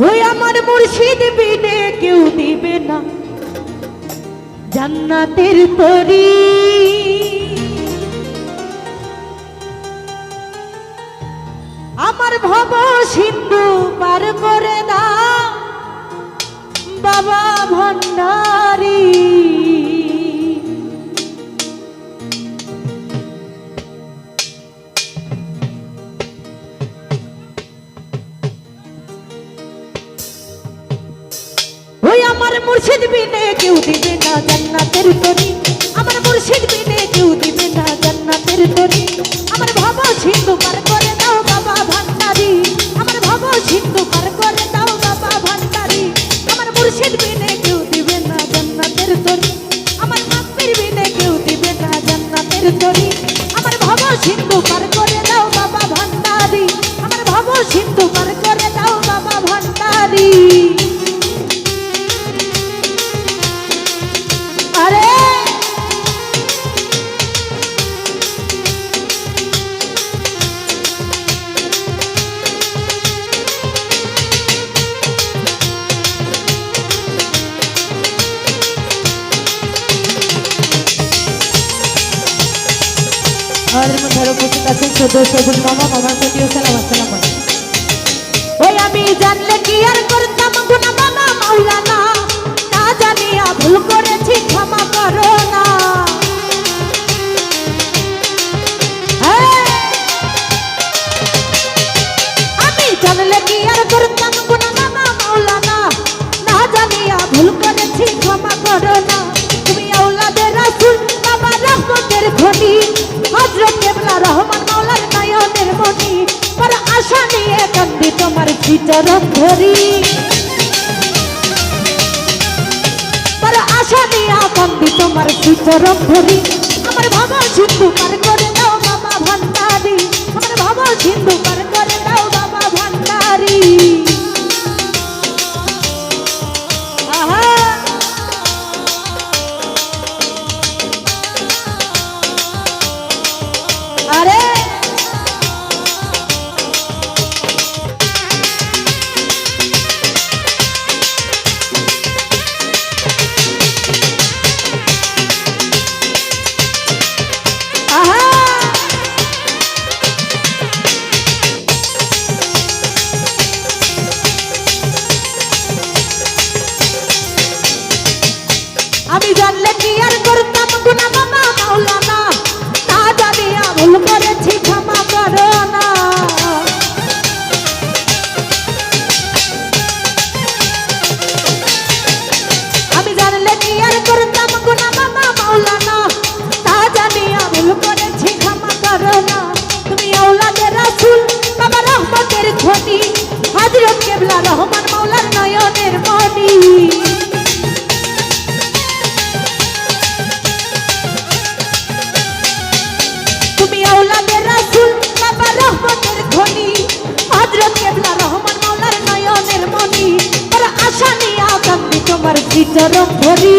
ওই আমার মুর্শিদ বিনে কেউ দিবে না জান্নাতের তরি। আমার ভব সিন্ধু পার করে দাও বাবা ভান্ডারী। ওই আমার মুর্শিদ বিনে কেউ দিবে না জান্নাতের তরি। আমার মুর্শিদ বিনে কেউ দিবে না জান্নাতের তরি। আমার ভব সিন্ধু পার করে দাও বাবা ভান্ডারী। আমার ভব সিন্ধু পার করে দাও বাবা ভান্ডারী। আমার মুর্শিদ বিনে কেউ দিবে না জান্নাতের তরি। আমার মাতৃ বিনে কেউ দিবে না জান্নাতের তরি। আমার ভব সিন্ধু পার করে দাও বাবা ভান্ডারী। আমার ভব সিন্ধু পার করে দাও বাবা ভান্ডারী। আমাদের মধ্যে আরো উপস্থিত আছেন সদস্য সবুজ মামা, মামার প্রতিও সালাম আসসালাম। ওই আমি জানলে কি আর করতাম গুনাহ মামা মাওলানা, না জানিয়া ভুল করেছি ক্ষমা করো না। আমি জানলে কি আর করতাম গুনাহ মামা মাওলানা, না জানিয়া ভুল করেছি ক্ষমা করো না। তুমি আওলাদে রাসূল বাবা রহমতের খনি, হযরত কেবলা রহমান মাওলার নয়নের মনি। পর আশা নিয়ে কান্দি তোমার চরণ ধরি। পর আশা নিয়ে কান্দি তোমার চরণ ধরি। আমার ভব সিন্ধু পার করে দাও বাবা ভান্ডারী। আমার ভব সিন্ধু পার করে দাও বাবা ভান্ডারী। আরে আমি জানলে কি আর করতাম গুনাহ মামা মাওলানা, না জানিয়া ভুল করেছি ক্ষমা করো না। আমি জানলে কি আর করতাম গুনাহ মামা মাওলানা, না জানিয়া ভুল করেছি ক্ষমা করো না। তুমি আওলাদে রাসূল বাবা রহমতের খনি, হযরত কেবলা রহমান মাওলার নয়নের মনি। আওলাদে রাসূল বাবা রহমতের খনি, হযরত কেবলা রহমান মাওলার নয়নের মনি। পর আশা নিয়া কান্দি তোমার চরণ ধরি।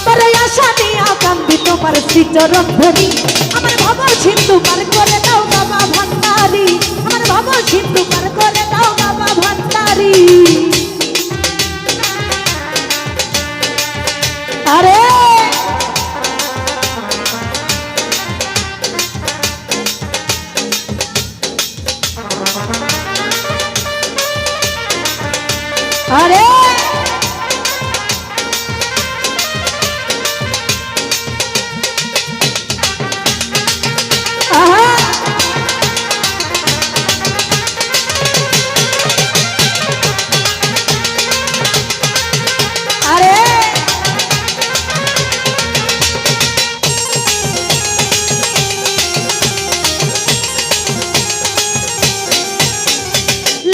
পর আশা নিয়া কান্দি তোমার চরণ ধরি। আমার ভব সিন্ধু পার করে দাও বাবা ভান্ডারী। আমার ভব সিন্ধু পার করে দাও বাবা ভান্ডারী। আরে আরে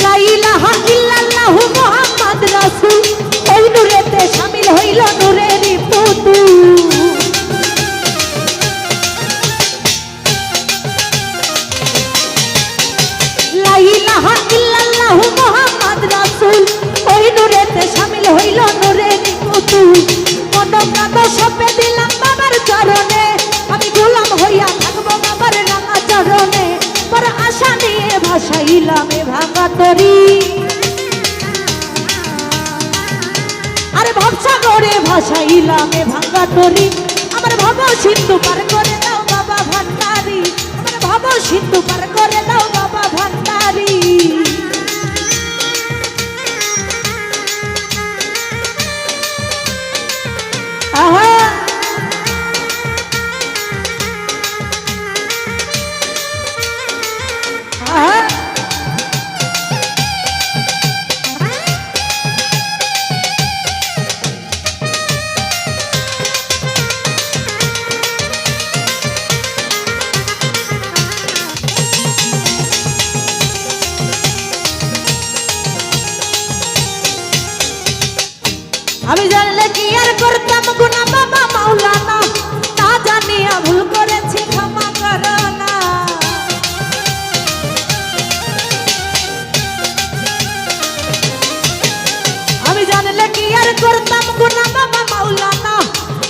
লা ইলাহা ইল্লাল্লাহু মুহাম্মদ রাসূল, ওই নূরেতে শামিল হইল নূরেরই পুতুল। লা ইলাহা ইল্লাল্লাহু মুহাম্মদ রাসূল, ওই নূরেতে শামিল হইল নূরেরই পুতুল। মন প্রাণ সঁপে দিলাম বাবার চরণে, আমি গোলাম হইয়া থাকবো বাবার রাঙা চরণে। পর আশা নিয়ে ভাসাইলাম এ ভাঙা তরি। আরে ভবসাগরে ভাসাইলাম এ ভাঙা তরি, আমার ভব সিন্ধু পার করে দাও বাবা ভান্ডারি, আমার ভব সিন্ধু পার করে দাও বাবা ভান্ডারি। আহা আহা আমি জানলে কি আর করতাম গুনাহ বাবা মাওলানা, না জানিয়া ভুল করেছি ক্ষমা করো না। আমি জানলে কি আর করতাম গুনাহ বাবা মাওলানা,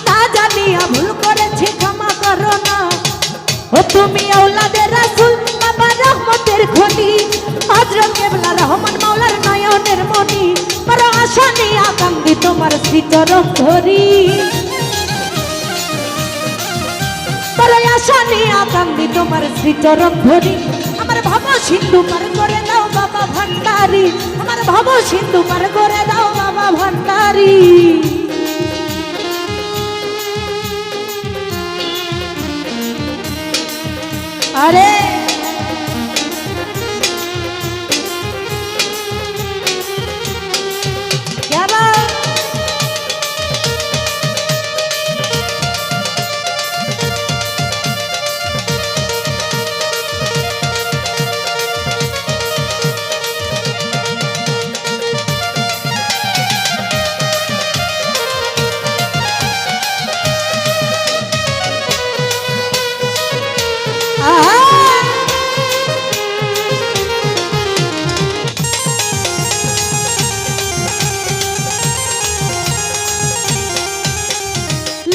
না জানিয়া ভুল করেছি ক্ষমা করো না। ও তুমি আওলাদে রাসূল বাবা রহমতের খনি, হযরত কেবলা রহমান মাওলার নয়নের মনি, বড় আশা নিয়ে আকাঙ্ক্ষী তোমার শ্রীচরণ ধরি, বড় আশা নিয়ে আকাঙ্ক্ষী তোমার শ্রীচরণ ধরি। আমার ভব সিন্ধু পার করে দাও বাবা ভান্ডারি, আমার ভব সিন্ধু পার করে দাও বাবা ভান্ডারি। আরে क्या बात।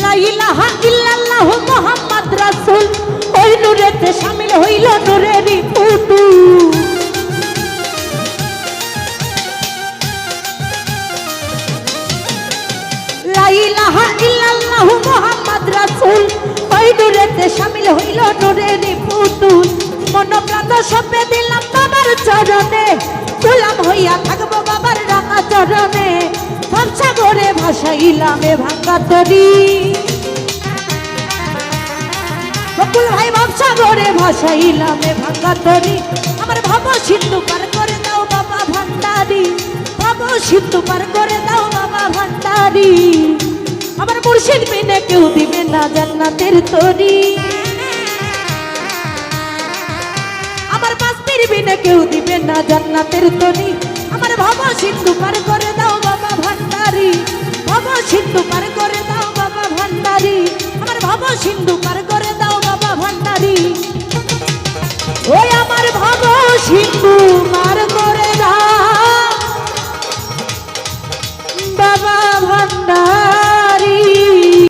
লা ইলাহা ইল্লাল্লাহু মুহাম্মদ রাসূল, ওই নূরেতে শামিল হইল নূরেরই ফুটু। লা ইলাহা ইল্লাল্লাহু মুহাম্মদ রাসূল, ওই নূরেতে শামিল হইল নূরেরই ফুটু। মন প্রাণ সপে দিলাম বাবার চরণে, গোলাম হইয়া থাকবো বাবার রাঙা চরণে। ভবসাগরে ভাসাইলাম এ ভাঙা তরি, বকুল ভাই ভবসাগরে ভাসাইলাম এ ভাঙা তরি। আমার ভব সিন্ধু পার করে দাও বাবা ভান্ডারি, ভব সিন্ধু পার করে দাও বাবা ভান্ডারি। আমার মুর্শিদ বিনে কেউ দিবে না জান্নাতের তরি, আমার বাস্তির বিনে কেউ দিবে না জান্নাতের তরি। আমার ভব সিন্ধু পার করে দাও বাবা ভান্ডারি, ভব সিন্ধু পার করে দাও বাবা ভান্ডারি, আমার ভব সিন্ধু পার